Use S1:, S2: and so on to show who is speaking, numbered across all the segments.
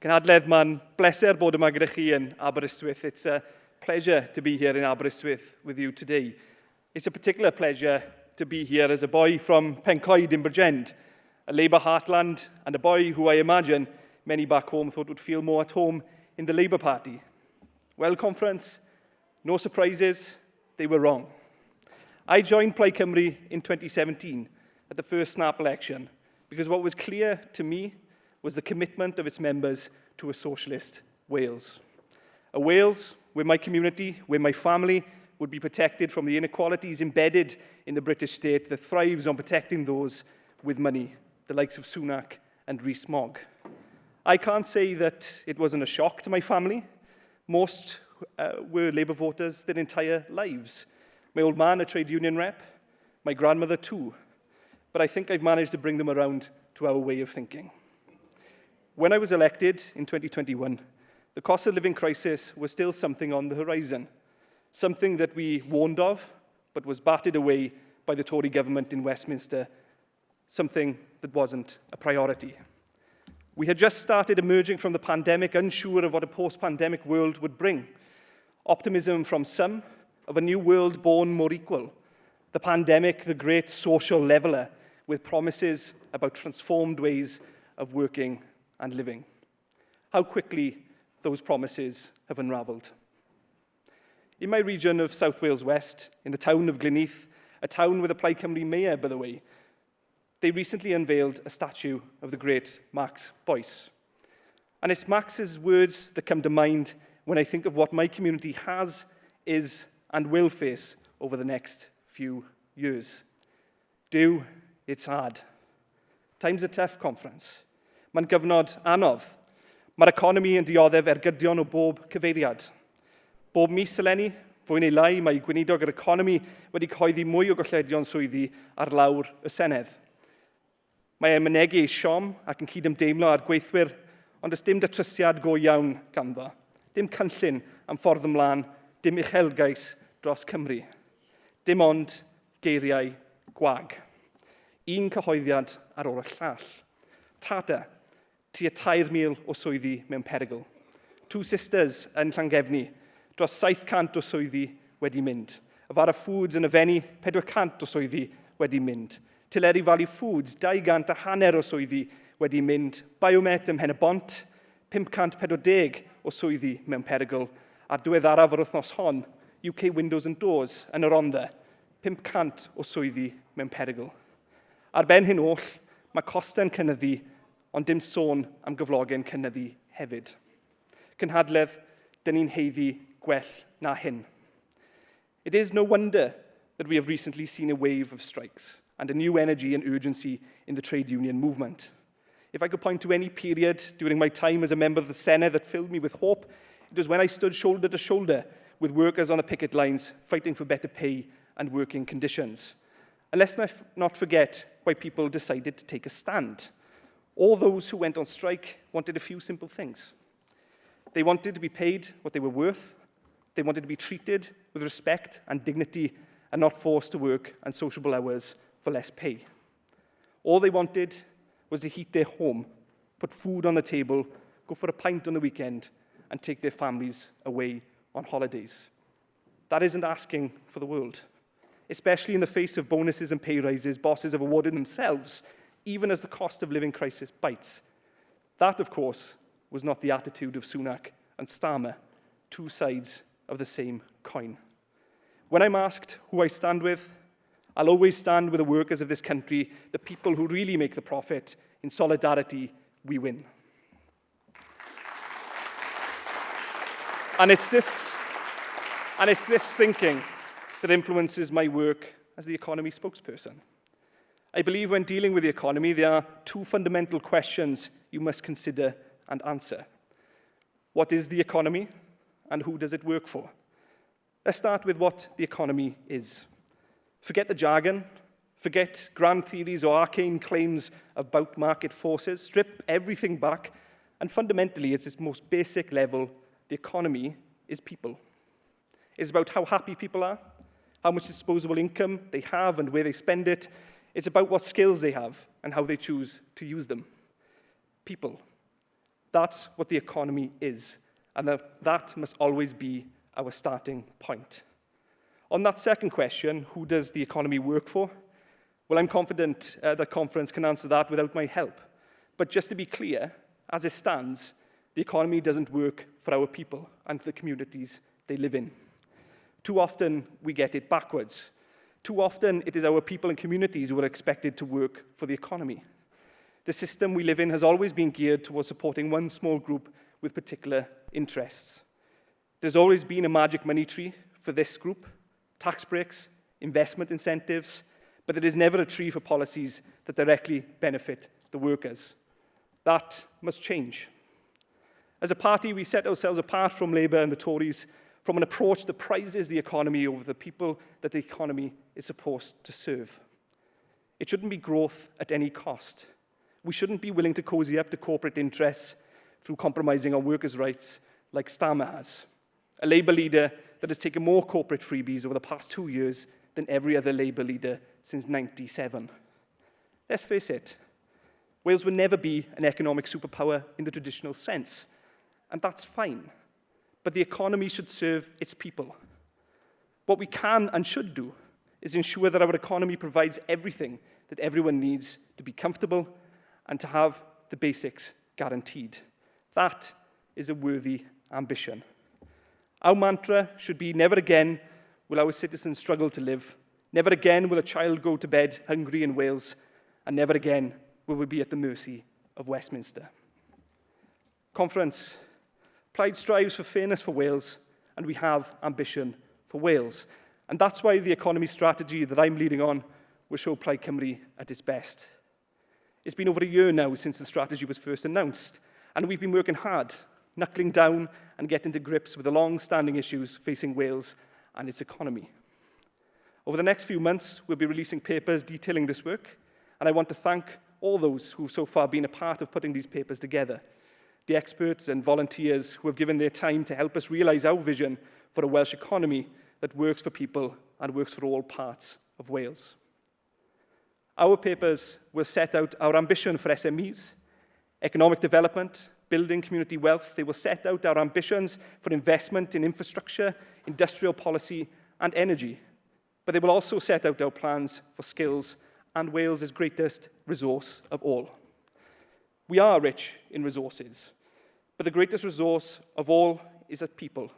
S1: Cynhadledd, mae'n bleser bod yma gyda chi yn Aberystwyth. It's a pleasure to be here in Aberystwyth with you today. It's a particular pleasure to be here as a boy from Pencoed in Bridgend, a Labour heartland, and a boy who I imagine many back home thought would feel more at home in the Labour Party. Well, conference, no surprises, they were wrong. I joined Plaid Cymru in 2017 at the first snap election because what was clear to me was the commitment of its members to a socialist Wales. A Wales where my community, where my family would be protected from the inequalities embedded in the British state that thrives on protecting those with money, the likes of Sunak and Rhys-Mogg. I can't say that it wasn't a shock to my family. Most were Labour voters their entire lives. My old man, a trade union rep, my grandmother too. But I think I've managed to bring them around to our way of thinking. When I was elected in 2021, the cost of living crisis was still something on the horizon, something that we warned of, but was battered away by the Tory government in Westminster, something that wasn't a priority. We had just started emerging from the pandemic, unsure of what a post-pandemic world would bring. Optimism from some of a new world born more equal. The pandemic, the great social leveller, with promises about transformed ways of working and living. How quickly those promises have unravelled. In my region of South Wales West, in the town of Glynneath, a town with a Plaid Cymru mayor, by the way, they recently unveiled a statue of the great Max Boyce. And it's Max's words that come to mind when I think of what my community has, is, and will face over the next few years. Duw, it's hard. Times are tough, conference. Mae'n gyfnod anodd. Mae'r economi yn dioddef ergydion o bob cyfeiriad. Bob mis eleni, fwy neu lai, mae gweinidog yr economi wedi cyhoeddi mwy o golledion swyddi ar lawr y Senedd. Mae ei mynegu ei siom ac yn cydymdeimlo ar gweithwyr, ond ys dim datrysiad go iawn ganddo. Dim cynllun am ffordd ymlaen, dim uchelgais dros Cymru. Dim ond geiriau gwag. Un cyhoeddiad ar ôl y llall. Tata, tua 3,000 o swyddi mewn perygl. Two Sisters yn Llangefni, dros 700 o swyddi wedi mynd. Afara Foods yn Yfenni, 400 o swyddi wedi mynd. Tileri Valley Foods, 250 o swyddi wedi mynd. Biomet ym Mhen y Bont, 540 o swyddi mewn perygl. A'r diweddaraf yr wythnos hon, UK Windows and Doors yn yr Rhondda, 500 o swyddi mewn perygl. Ar ben hyn oll, mae costau'n cynyddu, ond dim sôn am gyflogen cynyddu hefyd. Cynhadledd, dyn ni'n heiddi gwell na hyn. It is no wonder that we have recently seen a wave of strikes and a new energy and urgency in the trade union movement. If I could point to any period during my time as a member of the Senedd that filled me with hope, it was when I stood shoulder to shoulder with workers on the picket lines fighting for better pay and working conditions. And let's not forget why people decided to take a stand. All those who went on strike wanted a few simple things. They wanted to be paid what they were worth. They wanted to be treated with respect and dignity and not forced to work and sociable hours for less pay. All they wanted was to heat their home, put food on the table, go for a pint on the weekend, and take their families away on holidays. That isn't asking for the world, especially in the face of bonuses and pay rises bosses have awarded themselves, even as the cost of living crisis bites. That, of course, was not the attitude of Sunak and Starmer, two sides of the same coin. When I'm asked who I stand with, I'll always stand with the workers of this country, the people who really make the profit. In solidarity, we win. And it's this thinking that influences my work as the economy spokesperson. I believe when dealing with the economy, there are two fundamental questions you must consider and answer. What is the economy, and who does it work for? Let's start with what the economy is. Forget the jargon, forget grand theories or arcane claims about market forces, strip everything back, and fundamentally, at its most basic level, the economy is people. It's about how happy people are, how much disposable income they have and where they spend it. It's about what skills they have and how they choose to use them. People. That's what the economy is, and that must always be our starting point. On that second question, who does the economy work for? Well, I'm confident the conference can answer that without my help. But just to be clear, as it stands, the economy doesn't work for our people and the communities they live in. Too often, we get it backwards. Too often, it is our people and communities who are expected to work for the economy. The system we live in has always been geared towards supporting one small group with particular interests. There's always been a magic money tree for this group, tax breaks, investment incentives, but there is never a tree for policies that directly benefit the workers. That must change. As a party, we set ourselves apart from Labour and the Tories from an approach that prizes the economy over the people that the economy is supposed to serve. It shouldn't be growth at any cost. We shouldn't be willing to cozy up to corporate interests through compromising on workers' rights like Starmer has, a Labour leader that has taken more corporate freebies over the past 2 years than every other Labour leader since '97. Let's face it, Wales will never be an economic superpower in the traditional sense, and that's fine. But the economy should serve its people. What we can and should do is ensure that our economy provides everything that everyone needs to be comfortable and to have the basics guaranteed. That is a worthy ambition. Our mantra should be, never again will our citizens struggle to live, never again will a child go to bed hungry in Wales, and never again will we be at the mercy of Westminster. Conference, Plaid strives for fairness for Wales, and we have ambition for Wales. And that's why the economy strategy that I'm leading on will show Plaid Cymru at its best. It's been over a year now since the strategy was first announced, and we've been working hard, knuckling down and getting to grips with the long-standing issues facing Wales and its economy. Over the next few months, we'll be releasing papers detailing this work, and I want to thank all those who've so far been a part of putting these papers together, the experts and volunteers who have given their time to help us realise our vision for a Welsh economy that works for people and works for all parts of Wales. Our papers will set out our ambition for SMEs, economic development, building community wealth. They will set out our ambitions for investment in infrastructure, industrial policy, and energy. But they will also set out our plans for skills and Wales' greatest resource of all. We are rich in resources, but the greatest resource of all is our people,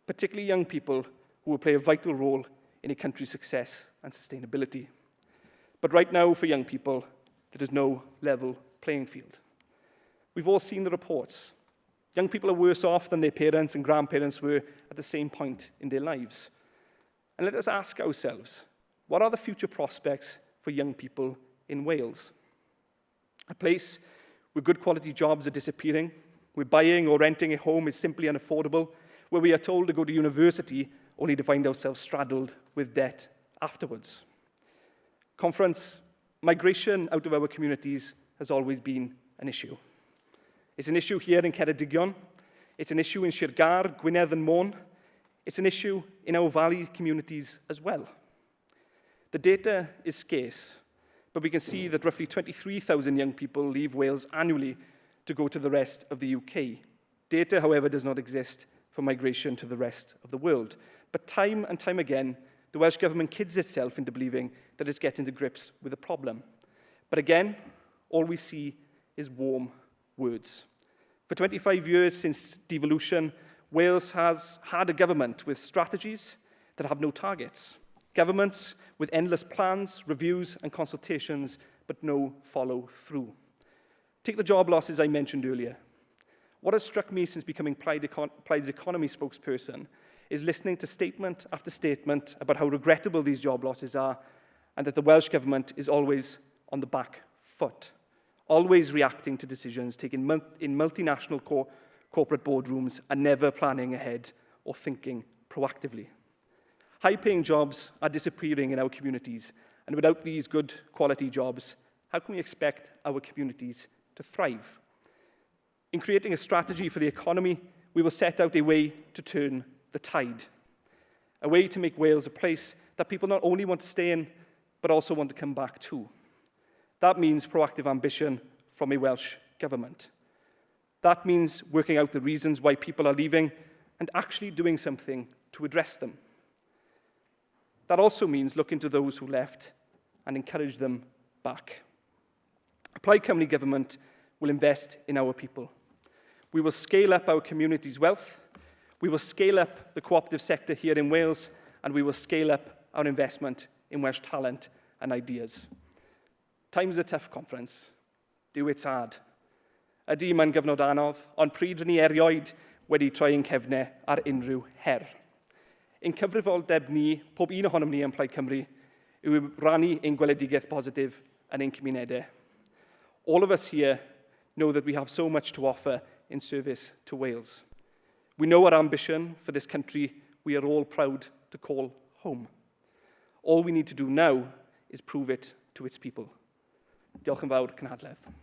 S1: particularly young people who will play a vital role in a country's success and sustainability. But right now, for young people, there is no level playing field. We've all seen the reports. Young people are worse off than their parents and grandparents were at the same point in their lives. And let us ask ourselves, what are the future prospects for young people in Wales? A place where good quality jobs are disappearing, where buying or renting a home is simply unaffordable, where we are told to go to university only to find ourselves straddled with debt afterwards. Conference, migration out of our communities has always been an issue. It's an issue here in Ceredigion. It's an issue in Sir Gâr, Gwynedd and Môn. It's an issue in our valley communities as well. The data is scarce, but we can see that roughly 23,000 young people leave Wales annually to go to the rest of the UK. Data, however, does not exist for migration to the rest of the world. But time and time again, the Welsh Government kids itself into believing that it's getting to grips with the problem. But again, all we see is warm words. For 25 years since devolution, Wales has had a government with strategies that have no targets. Governments with endless plans, reviews and consultations, but no follow-through. Take the job losses I mentioned earlier. What has struck me since becoming Plaid's economy spokesperson is listening to statement after statement about how regrettable these job losses are and that the Welsh Government is always on the back foot, always reacting to decisions taken in multinational corporate boardrooms and never planning ahead or thinking proactively. High-paying jobs are disappearing in our communities, and without these good quality jobs, how can we expect our communities to thrive? In creating a strategy for the economy, we will set out a way to turn the tide, a way to make Wales a place that people not only want to stay in, but also want to come back to. That means proactive ambition from a Welsh Government. That means working out the reasons why people are leaving and actually doing something to address them. That also means looking to those who left and encourage them back. A Plaid Cymru government will invest in our people. We will scale up our community's wealth, we will scale up the cooperative sector here in Wales, and we will scale up our investment in Welsh talent and ideas. Time's a tough conference. Dyw it's hard. Ydy mae'n gyfnod anodd, ond pryd rydyn ni erioed wedi troi ein cefnau ar unrhyw her. Ein cyfrifoldeb ni, pob un ohonom ni yn Plaid Cymru, yw rannu ein gweledigaeth positif yn ein cymunedau. All of us here know that we have so much to offer in service to Wales. We know our ambition for this country we are all proud to call home. All we need to do now is prove it to its people. Diolch yn fawr, Cynhadledd.